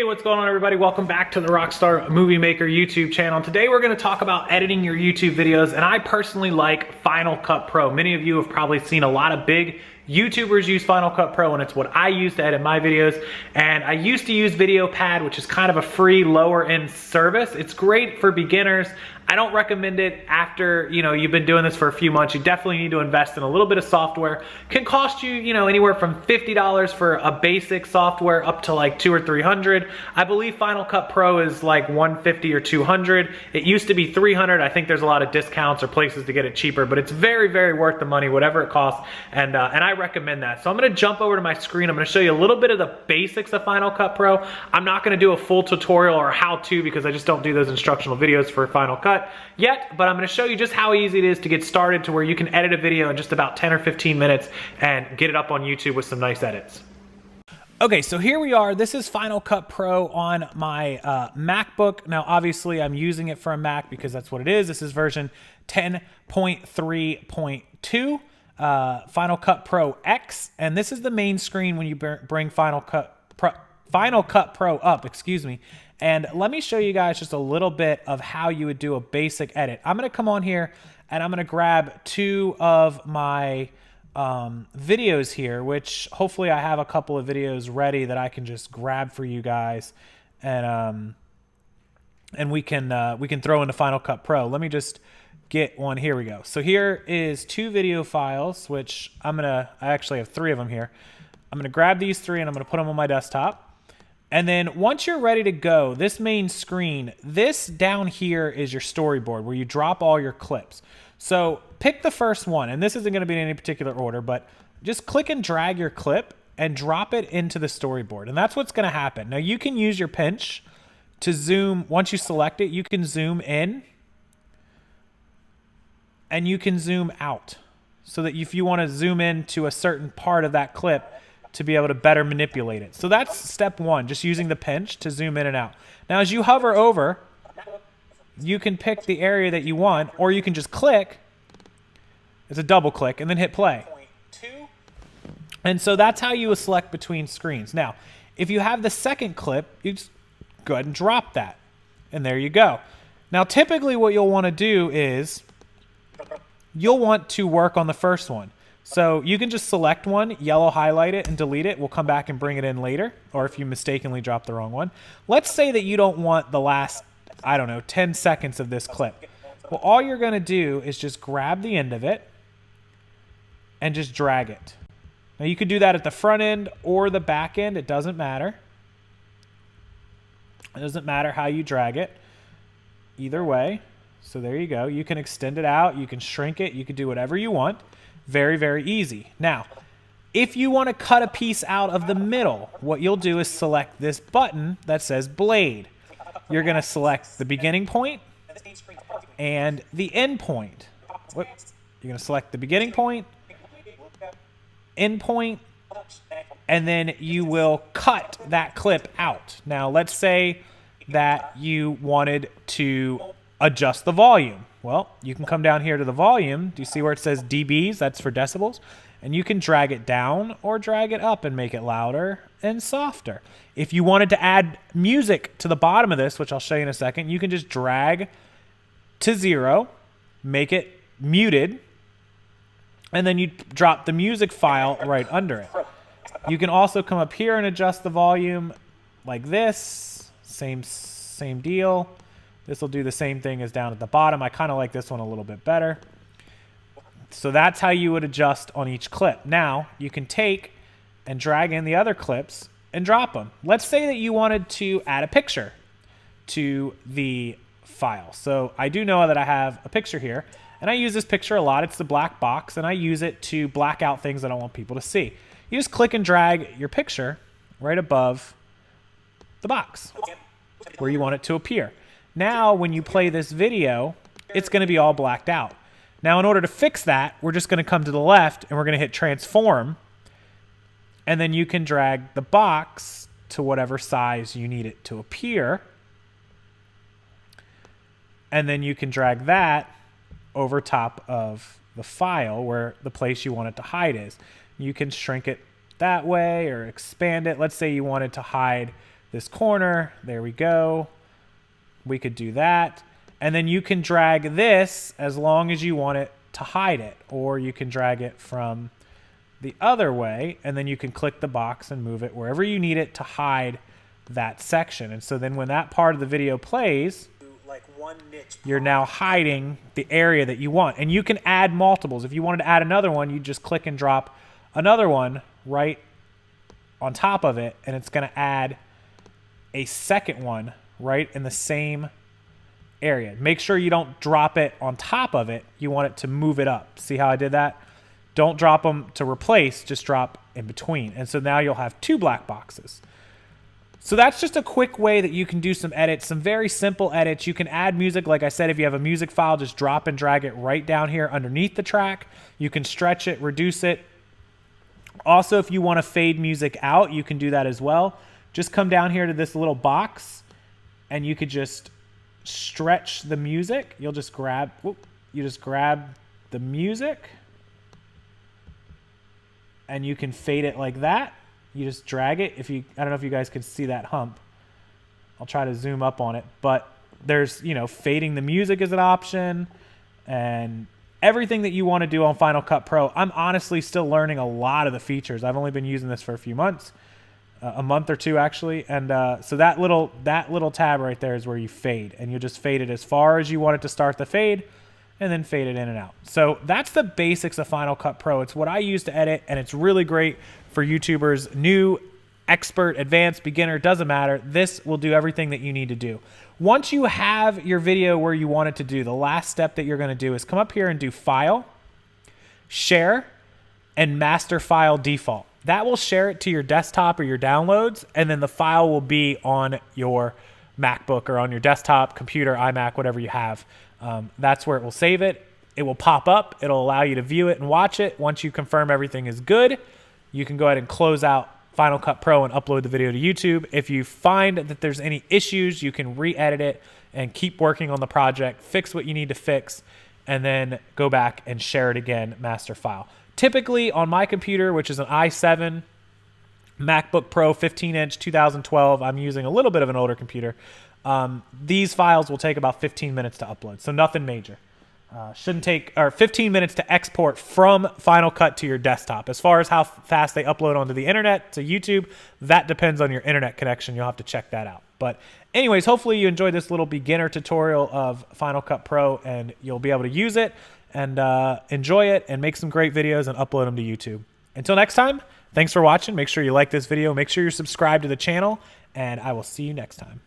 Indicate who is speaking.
Speaker 1: What's going on, everybody? Welcome back to the Rockstar Movie Maker YouTube channel. Today we're going to talk about editing your YouTube videos, and I personally like Final Cut Pro. Many of you have probably seen a lot of big YouTubers use Final Cut Pro, and it's what I use to edit my videos. And I used to use VideoPad, which is kind of a free lower end service. It's great for beginners. I don't recommend it after, you've been doing this for a few months. You definitely need to invest in a little bit of software. Can cost you, anywhere from $50 for a basic software up to like $200 or $300. I believe Final Cut Pro is like $150 or $200. It used to be $300. I think there's a lot of discounts or places to get it cheaper, but it's very, very worth the money, whatever it costs. And I recommend that. So I'm gonna jump over to my screen. I'm gonna show you a little bit of the basics of Final Cut Pro. I'm not gonna do a full tutorial or how-to because I just don't do those instructional videos for Final Cut yet, but I'm gonna show you just how easy it is to get started to where you can edit a video in just about 10 or 15 minutes and get it up on YouTube with some nice edits. Okay, so here we are. This is Final Cut Pro on my MacBook. Now, obviously, I'm using it for a Mac because that's what it is. This is version 10.3.2, Final Cut Pro X, and this is the main screen when you bring Final Cut Pro up, excuse me. And let me show you guys just a little bit of how you would do a basic edit. I'm gonna come on here and I'm gonna grab two of my videos here, which hopefully I have a couple of videos ready that I can just grab for you guys, and we can throw into Final Cut Pro. Let me just get one. Here we go. So here is two video files, which I actually have three of them here. I'm gonna grab these three and I'm gonna put them on my desktop. And then once you're ready to go, this main screen, this down here is your storyboard where you drop all your clips. So pick the first one, and this isn't going to be in any particular order, but just click and drag your clip and drop it into the storyboard. And that's what's going to happen. Now you can use your pinch to zoom. Once you select it, you can zoom in and you can zoom out so that if you want to zoom in to a certain part of that clip, to be able to better manipulate it. So that's step one, just using the pinch to zoom in and out. Now as you hover over, you can pick the area that you want, or you can just click, it's a double click, and then hit play. And so that's how you select between screens. Now, if you have the second clip, you just go ahead and drop that. And there you go. Now typically what you'll want to do is, you'll want to work on the first one. So you can just select one, yellow highlight it, and delete it. We'll come back and bring it in later, or if you mistakenly drop the wrong one. Let's say that you don't want the last, 10 seconds of this clip. Well, all you're going to do is just grab the end of it and just drag it. Now you could do that at the front end or the back end. It doesn't matter. It doesn't matter how you drag it. Either way. So there you go. You can extend it out. You can shrink it. You can do whatever you want. Very, very easy. Now, if you want to cut a piece out of the middle, what you'll do is select this button that says blade. You're going to select the beginning point and the end point. You're going to select the beginning point, end point, and then you will cut that clip out. Now, let's say that you wanted to adjust the volume. Well, you can come down here to the volume. Do you see where it says dBs? That's for decibels. And you can drag it down or drag it up and make it louder and softer. If you wanted to add music to the bottom of this, which I'll show you in a second, you can just drag to 0, make it muted, and then you drop the music file right under it. You can also come up here and adjust the volume like this. Same deal. This will do the same thing as down at the bottom. I kind of like this one a little bit better. So that's how you would adjust on each clip. Now, you can take and drag in the other clips and drop them. Let's say that you wanted to add a picture to the file. So I do know that I have a picture here, and I use this picture a lot. It's the black box, and I use it to black out things I don't want people to see. You just click and drag your picture right above the box where you want it to appear. Now, when you play this video, it's going to be all blacked out. Now, in order to fix that, we're just going to come to the left and we're going to hit transform. And then you can drag the box to whatever size you need it to appear. And then you can drag that over top of the file where the place you want it to hide is. You can shrink it that way or expand it. Let's say you wanted to hide this corner. There we go. We could do that. And then you can drag this as long as you want it to hide it, or you can drag it from the other way, and then you can click the box and move it wherever you need it to hide that section. And so then when that part of the video plays,
Speaker 2: like one niche,
Speaker 1: you're now hiding the area that you want. And you can add multiples. If you wanted to add another one, you just click and drop another one right on top of it, and it's going to add a second one right in the same area. Make sure you don't drop it on top of it. You want it to move it up. See how I did that? Don't drop them to replace, just drop in between. And so now you'll have two black boxes. So that's just a quick way that you can do some edits, some very simple edits. You can add music. Like I said, if you have a music file, just drop and drag it right down here underneath the track. You can stretch it, reduce it. Also, if you want to fade music out, you can do that as well. Just come down here to this little box, and you could just stretch the music. You'll just grab, you just grab the music, and you can fade it like that. You just drag it. I don't know if you guys can see that hump. I'll try to zoom up on it, but there's, fading the music is an option, and everything that you want to do on Final Cut Pro. I'm honestly still learning a lot of the features. I've only been using this for a few months, a month or two actually, and so that little tab right there is where you fade, and you just fade it as far as you want it to start the fade, and then fade it in and out. So that's the basics of Final Cut Pro. It's what I use to edit, and it's really great for YouTubers, new, expert, advanced, beginner, doesn't matter. This will do everything that you need to do. Once you have your video where you want it to do, the last step that you're going to do is come up here and do File, Share, and Master File Default. That will share it to your desktop or your downloads, and then the file will be on your MacBook or on your desktop, computer, iMac, whatever you have. That's where it will save it. It will pop up. It'll allow you to view it and watch it. Once you confirm everything is good, you can go ahead and close out Final Cut Pro and upload the video to YouTube. If you find that there's any issues, you can re-edit it and keep working on the project, fix what you need to fix, and then go back and share it again, master file. Typically on my computer, which is an i7 MacBook Pro 15-inch 2012, I'm using a little bit of an older computer. These files will take about 15 minutes to upload, so nothing major. Shouldn't take, or 15 minutes to export from Final Cut to your desktop. As far as how fast they upload onto the internet to YouTube, that depends on your internet connection. You'll have to check that out. But anyways, hopefully you enjoyed this little beginner tutorial of Final Cut Pro, and you'll be able to use it and enjoy it and make some great videos and upload them to YouTube. Until next time, thanks for watching. Make sure you like this video. Make sure you're subscribed to the channel, and I will see you next time.